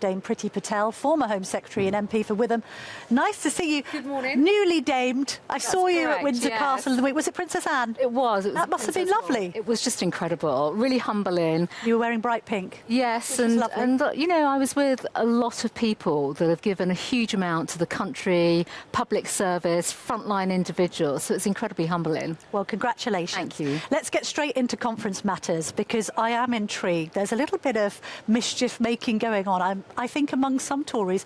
Dame Priti Patel, former Home Secretary and MP for Witham. Nice to see you. Good morning. Newly damed. I saw you correct, at Windsor yes. Castle in the week. Was it Princess Anne? It was. That must have been lovely. It was just incredible, really humbling. You were wearing bright pink. Yes, and you know, I was with a lot of people that have given a huge amount to the country, public service, frontline individuals, so it's incredibly humbling. Well, congratulations. Thank you. Let's get straight into conference matters, because I am intrigued. There's a little bit of mischief making going on. I think among some Tories.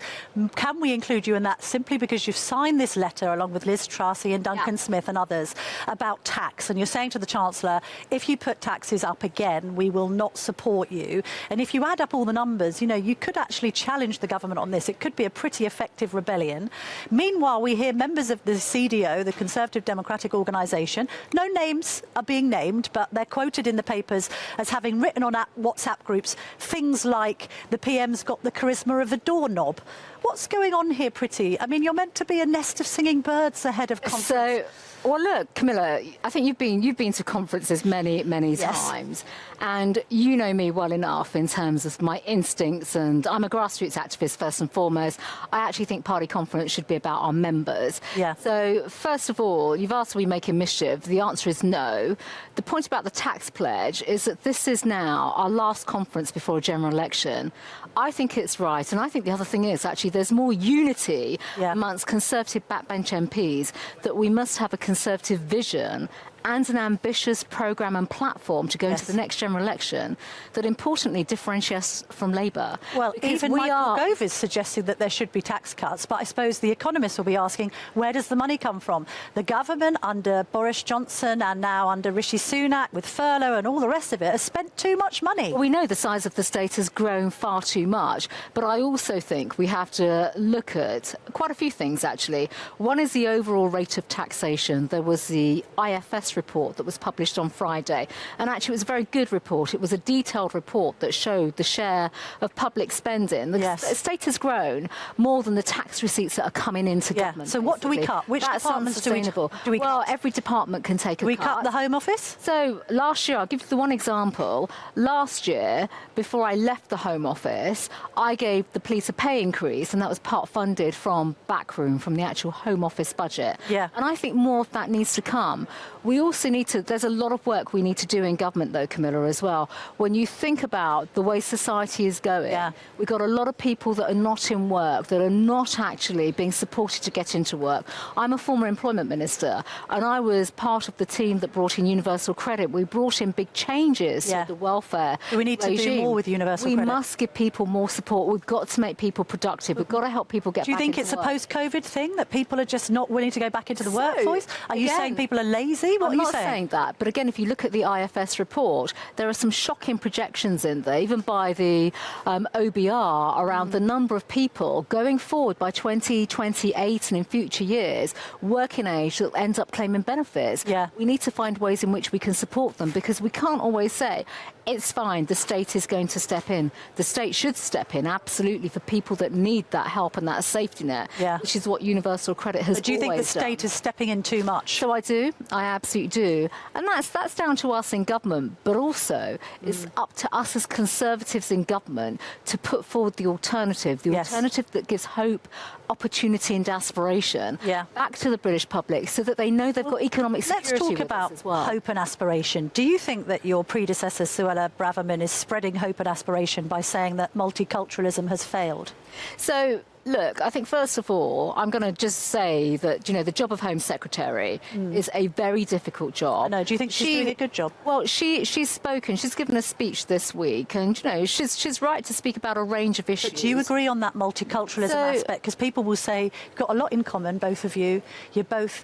Can we include you in that simply because you've signed this letter along with Liz Truss and Duncan Smith and others about tax, and you're saying to the Chancellor, if you put taxes up again, we will not support you. And if you add up all the numbers, you know, you could actually challenge the government on this. It could be a pretty effective rebellion. Meanwhile, we hear members of the CDO, the Conservative Democratic Organisation, no names are being named, but they're quoted in the papers as having written on WhatsApp groups things like the PM's got the charisma of a doorknob. What's going on here, Priti? I mean, you're meant to be a nest of singing birds ahead of conference. Well, look, Camilla, I think you've been to conferences many times, and you know me well enough in terms of my instincts, and I'm a grassroots activist first and foremost. I actually think party conference should be about our members. Yeah. So, first of all, you've asked, are we making mischief? The answer is no. The point about the tax pledge is that this is now our last conference before a general election. I think it's right, and I think the other thing is actually there's more unity amongst Conservative backbench MPs that we must have a Conservative vision and an ambitious programme and platform to go into the next general election that importantly differentiates from Labour. Well, even Michael Gove is suggesting that there should be tax cuts, but I suppose the economists will be asking, where does the money come from? The government under Boris Johnson and now under Rishi Sunak with furlough and all the rest of it has spent too much money. Well, we know the size of the state has grown far too much, but I also think we have to look at quite a few things actually. One is the overall rate of taxation. There was the IFS report that was published on Friday, and actually it was a very good report. It was a detailed report that showed the share of public spending. The state has grown more than the tax receipts that are coming into government. So what do we cut? Which departments do we cut? Well, every department can take a cut. Do we cut the Home Office? So last year, I'll give you the one example. Last year, before I left the Home Office, I gave the police a pay increase, and that was part funded from backroom, from the actual Home Office budget. Yeah. And I think more of that needs to come. We also need to, there's a lot of work we need to do in government though, Camilla, as well. When you think about the way society is going, we've got a lot of people that are not in work, that are not actually being supported to get into work. I'm a former employment minister, and I was part of the team that brought in universal credit. We brought in big changes to the welfare regime. We need to do more with universal credit. We must give people more support. We've got to make people productive. We've got to help people get back into work. Do you think it's a post-COVID thing, that people are just not willing to go back into the workforce? Are you saying people are lazy? What are you saying? I'm not saying that, but again, if you look at the IFS report, there are some shocking projections in there, even by the OBR, around the number of people going forward by 2028 and in future years, working age, that ends up claiming benefits. We need to find ways in which we can support them, because we can't always say, it's fine, the state is going to step in. The state should step in, absolutely, for people that need that help and that safety net, which is what universal credit has always done. Do you think the state is stepping in too much? So I do. I absolutely do. And that's down to us in government, but also it's up to us as Conservatives in government to put forward the alternative that gives hope, opportunity and aspiration back to the British public, so that they know they've got economic security. Let's talk about hope and aspiration. Do you think that your predecessor, Suella Braverman, is spreading hope and aspiration by saying that multiculturalism has failed? So, look, I think first of all, I'm going to just say that, you know, the job of Home Secretary is a very difficult job. I know. Do you think she's doing a good job? Well, she's spoken. She's given a speech this week, and, you know, she's right to speak about a range of issues. But do you agree on that multiculturalism aspect? Because people will say, you've got a lot in common, both of you. You're both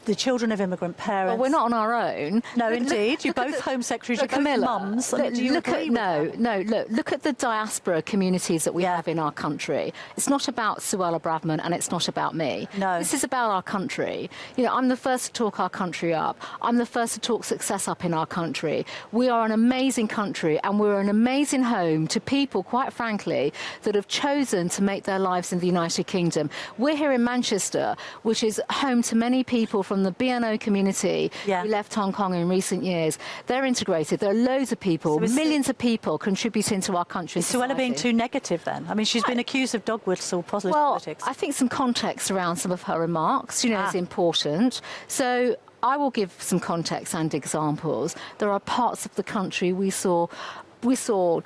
the children of immigrant parents. Well, we're not on our own. No, indeed. You're both Home Secretaries. You're both mums. Look at the diaspora communities that we have in our country. It's not about Suella Braverman and it's not about me. No. This is about our country. You know, I'm the first to talk our country up. I'm the first to talk success up in our country. We are an amazing country and we're an amazing home to people, quite frankly, that have chosen to make their lives in the United Kingdom. We're here in Manchester, which is home to many people from the BNO community who left Hong Kong in recent years. They're integrated. There are loads of people, millions of people contributing to our country. Is Suella being too negative then? I mean, she's been accused of dogwoods or positive politics. I think some context around some of her remarks, you know, is important. So I will give some context and examples. There are parts of the country we saw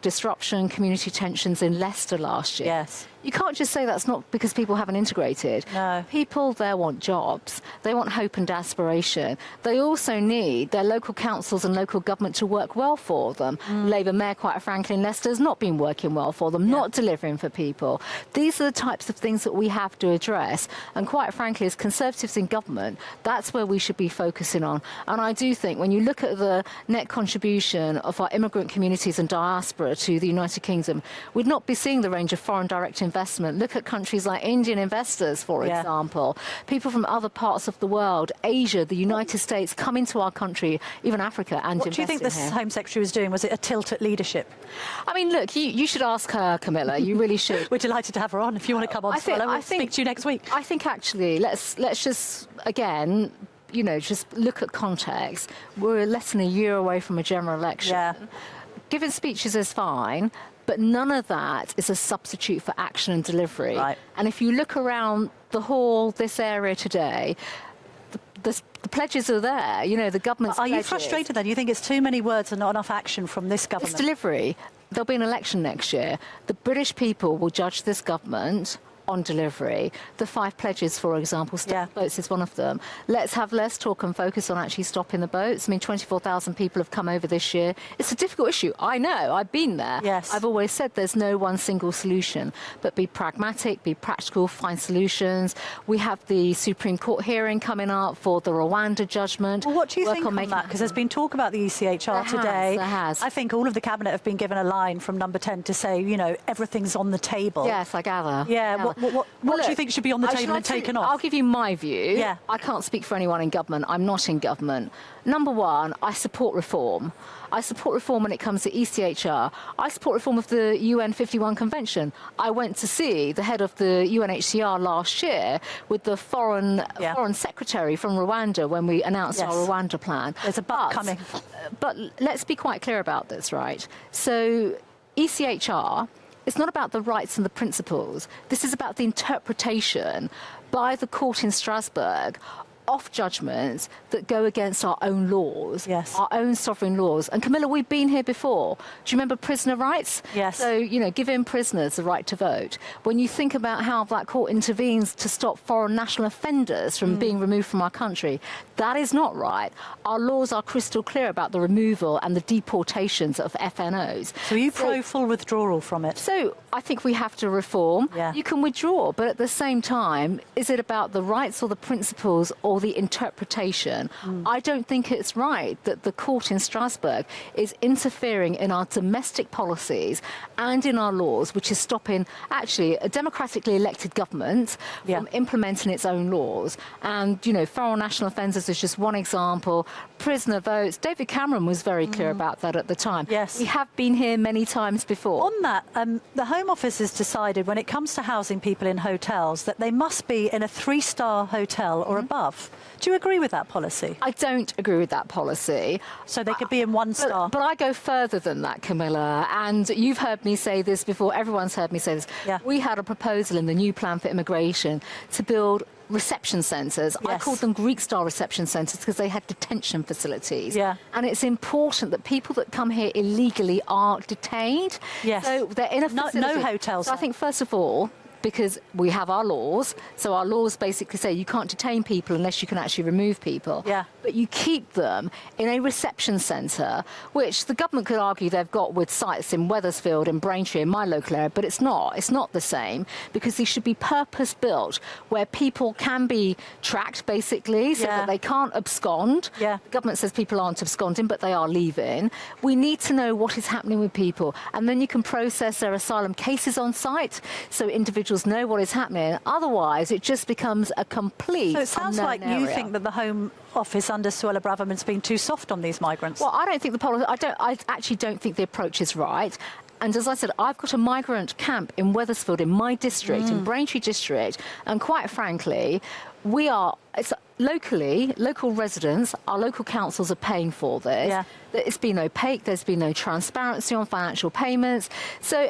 disruption, community tensions in Leicester last year. Yes. You can't just say that's not because people haven't integrated. No. People there want jobs. They want hope and aspiration. They also need their local councils and local government to work well for them. Labour Mayor, quite frankly, in Leicester has not been working well for them, not delivering for people. These are the types of things that we have to address. And quite frankly, as Conservatives in government, that's where we should be focusing on. And I do think when you look at the net contribution of our immigrant communities and diaspora to the United Kingdom, we'd not be seeing the range of foreign direct investment. Look at countries like Indian investors, for example. People from other parts of the world, Asia, the United States, come into our country, even Africa, and What do you think the Home Secretary was doing? Was it a tilt at leadership? I mean, look, you should ask her, Camilla. You really should. We're delighted to have her on. If you want to come on, we'll speak to you next week. I think, actually, let's just, again, you know, just look at context. We're less than a year away from a general election. Yeah. Giving speeches is fine, but none of that is a substitute for action and delivery. Right. And if you look around the hall, this area today, the pledges are there. You know, the government's Are you pledges. frustrated then? You think it's too many words and not enough action from this government? It's delivery. There'll be an election next year. The British people will judge this government on delivery. The 5 pledges, for example, stop boats is one of them. Let's have less talk and focus on actually stopping the boats. I mean, 24,000 people have come over this year. It's a difficult issue. I know. I've been there. Yes. I've always said there's no one single solution, but be pragmatic, be practical, find solutions. We have the Supreme Court hearing coming up for the Rwanda judgment. Well, what do you think on that? Because there's been talk about the ECHR today. There has. I think all of the Cabinet have been given a line from number 10 to say, you know, everything's on the table. Yes, I gather. Yeah. What do you think should be on the table and taken off? I'll give you my view. Yeah. I can't speak for anyone in government. I'm not in government. Number one, I support reform. I support reform when it comes to ECHR. I support reform of the UN 51 Convention. I went to see the head of the UNHCR last year with the foreign secretary from Rwanda when we announced our Rwanda plan. There's a but coming. But let's be quite clear about this, right? So ECHR, it's not about the rights and the principles. This is about the interpretation by the court in Strasbourg of judgments that go against our own laws, our own sovereign laws. And Camilla, we've been here before. Do you remember prisoner rights? Yes. So, you know, giving prisoners the right to vote. When you think about how that court intervenes to stop foreign national offenders from being removed from our country, that is not right. Our laws are crystal clear about the removal and the deportations of FNOs. So are you pro full withdrawal from it? So I think we have to reform. Yeah. You can withdraw, but at the same time, is it about the rights or the principles or the interpretation? I don't think it's right that the court in Strasbourg is interfering in our domestic policies and in our laws, which is stopping actually a democratically elected government from implementing its own laws. And, you know, foreign national offenders is just one example. Prisoner votes. David Cameron was very clear about that at the time. Yes. We have been here many times before. On that, the Home Office has decided when it comes to housing people in hotels that they must be in a 3-star hotel or above. Do you agree with that policy? I don't agree with that policy. So they could be in 1 star? But I go further than that, Camilla, and you've heard me say this before, everyone's heard me say this. Yeah. We had a proposal in the new plan for immigration to build reception centres. I called them Greek-style reception centres because they had detention facilities. Yeah. And it's important that people that come here illegally are detained. Yes. So they're in a facility. No hotels. So I think, first of all, because we have our laws. So our laws basically say you can't detain people unless you can actually remove people. Yeah. But you keep them in a reception centre, which the government could argue they've got with sites in Wethersfield and Braintree in my local area, but it's not. It's not the same because these should be purpose-built where people can be tracked, basically, so that they can't abscond. Yeah. The government says people aren't absconding, but they are leaving. We need to know what is happening with people, and then you can process their asylum cases on site, so individuals officials know what is happening. Otherwise, it just becomes a complete So it sounds unknown like you area. think that the Home Office under Suella Braverman's been too soft on these migrants. Well, I don't think I actually don't think the approach is right. And as I said, I've got a migrant camp in Wethersfield, in my district, in Braintree district, and quite frankly, local residents, our local councils are paying for this. Yeah. It's been opaque, there's been no transparency on financial payments. So,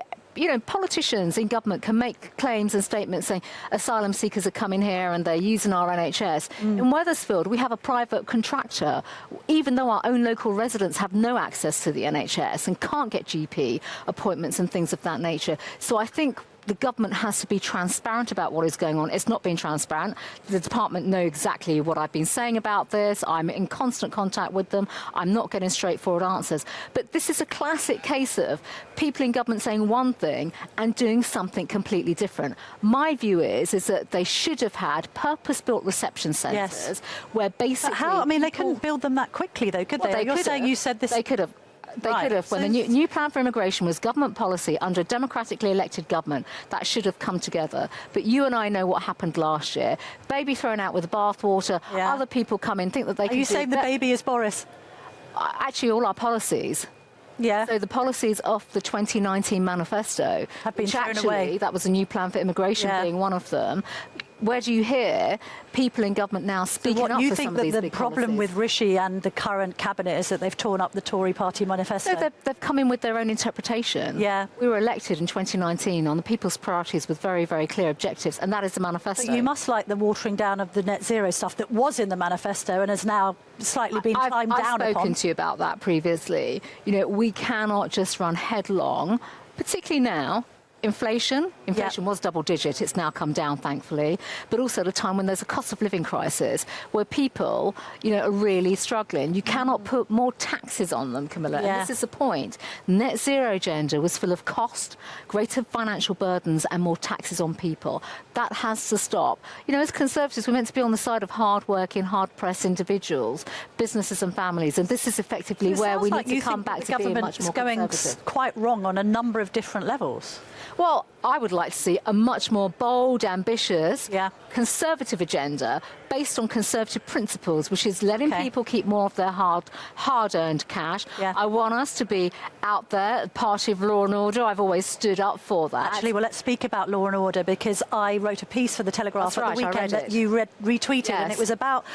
politicians in government can make claims and statements saying asylum seekers are coming here and they're using our NHS. In Wethersfield, we have a private contractor, even though our own local residents have no access to the NHS and can't get GP appointments and things of that nature. So I think the government has to be transparent about what is going on. It's not being transparent. The department know exactly what I've been saying about this. I'm in constant contact with them. I'm not getting straightforward answers. But this is a classic case of people in government saying one thing and doing something completely different. My view is that they should have had purpose-built reception centres where basically... But how? I mean, they couldn't build them that quickly, though, could they? You're saying you said this... They could have. They could have. When the new plan for immigration was government policy under a democratically elected government, that should have come together. But you and I know what happened last year. Baby thrown out with the bathwater. Yeah. Other people come in, think that they can do... Are you saying the baby is Boris? Actually, all our policies. Yeah. So the policies of the 2019 manifesto Have been which thrown actually, away. That was a new plan for immigration being one of them. Where do you hear people in government now speaking up for some of these big policies? You think that the problem with Rishi and the current cabinet is that they've torn up the Tory party manifesto? No, they've come in with their own interpretation. Yeah. We were elected in 2019 on the people's priorities with very, very clear objectives, and that is the manifesto. But you must like the watering down of the net zero stuff that was in the manifesto and has now slightly been climbed down upon. I've spoken to you about that previously. We cannot just run headlong, particularly now. Inflation was double-digit. It's now come down, thankfully. But also at a time when there's a cost of living crisis, where people, are really struggling. You cannot put more taxes on them, Camilla. Yeah. And this is the point. Net zero agenda was full of cost, greater financial burdens, and more taxes on people. That has to stop. As Conservatives, we're meant to be on the side of hard-working, hard-pressed individuals, businesses and families. And this is effectively where we need to come back to being much more going conservative. quite wrong on a number of different levels. Well, I would like to see a much more bold, ambitious, conservative agenda based on conservative principles, which is letting people keep more of their hard-earned cash. Yeah. I want us to be out there, party of law and order. I've always stood up for that. Actually, well, let's speak about law and order, because I wrote a piece for the Telegraph at the weekend that you retweeted, and it was about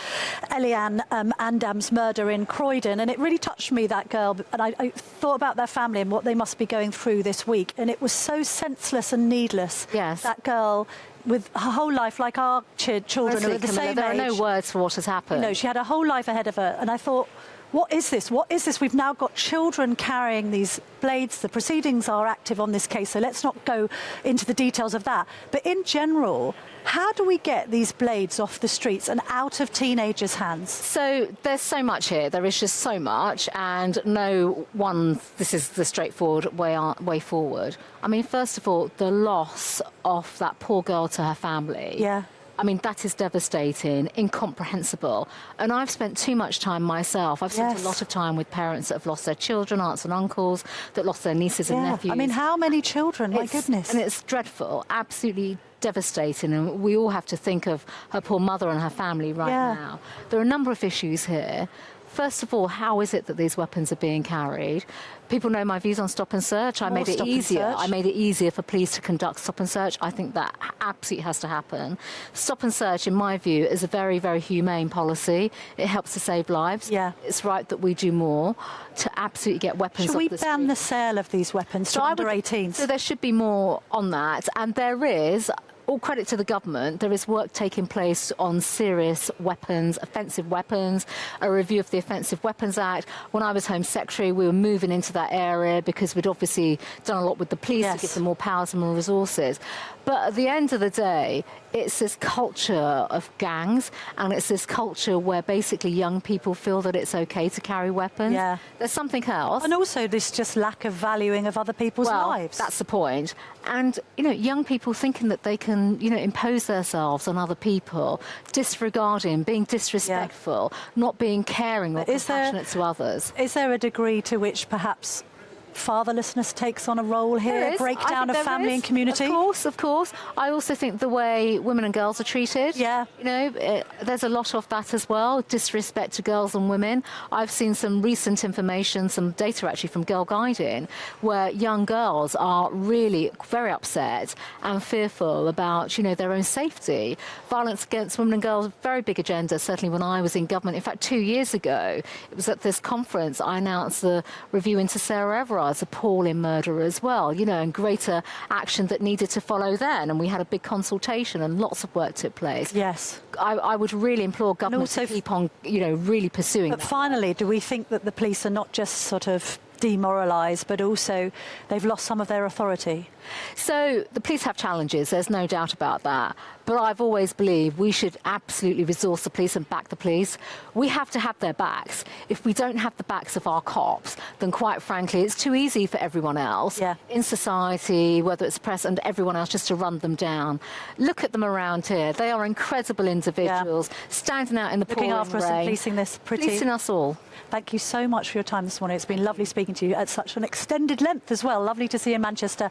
Eliane Andam's murder in Croydon, and it really touched me, that girl, and I thought about their family and what they must be going through this week, and it was so senseless and needless. Yes. That girl, with her whole life, like our children who are the same age. There are no words for what has happened. She had her whole life ahead of her, and I thought, what is this? What is this? We've now got children carrying these blades. The proceedings are active on this case, so let's not go into the details of that. But in general, how do we get these blades off the streets and out of teenagers' hands? So there's so much here. There is just so much, and this is the straightforward way forward. I mean, first of all, the loss of that poor girl to her family. Yeah. I mean, that is devastating, incomprehensible. And I've spent too much time myself. I've spent a lot of time with parents that have lost their children, aunts and uncles, that lost their nieces and nephews. I mean, how many children? My goodness. And it's dreadful, absolutely devastating. And we all have to think of her poor mother and her family right now. There are a number of issues here. First of all, how is it that these weapons are being carried? People know my views on stop and search. I made it easier for police to conduct stop and search. I think that absolutely has to happen. Stop and search, in my view, is a very, very humane policy. It helps to save lives. Yeah. It's right that we do more to absolutely get weapons off the street. Should we ban the sale of these weapons to under 18s? So there should be more on that. And there is... all credit to the government, there is work taking place on serious weapons, offensive weapons, a review of the Offensive Weapons Act. When I was Home Secretary, we were moving into that area because we'd obviously done a lot with the police to give them more powers and more resources. But at the end of the day, it's this culture of gangs, and it's this culture where basically young people feel that it's okay to carry weapons. Yeah. There's something else. And also this just lack of valuing of other people's lives. That's the point. And, young people thinking that they can, impose themselves on other people, disregarding, being disrespectful, not being caring or compassionate to others. Is there a degree to which perhaps fatherlessness takes on a role There here, is. breakdown I of think there family is. and community? Of course. I also think the way women and girls are treated. Yeah. You know, there's a lot of that as well, disrespect to girls and women. I've seen some recent information, some data actually from Girl Guiding, where young girls are really very upset and fearful about, you know, their own safety. Violence against women and girls, very big agenda, certainly when I was in government. In fact, 2 years ago, it was at this conference, I announced the review into Sarah Everard's appalling murder as well, you know, and greater action that needed to follow then. And we had a big consultation and lots of work took place. Yes. I would really implore government also to keep on, you know, really pursuing But that. finally, do we think that the police are not just sort of demoralised, but also they've lost some of their authority? So the police have challenges, there's no doubt about that. But I've always believed we should absolutely resource the police and back the police. We have to have their backs. If we don't have the backs of our cops, then quite frankly, it's too easy for everyone else in society, whether it's press and everyone else, just to run them down. Look at them around here. They are incredible individuals, standing out in the pouring Looking after us rain, and policing this pretty. policing us all. Thank you so much for your time this morning. It's been lovely speaking to you at such an extended length as well. Lovely to see you in Manchester.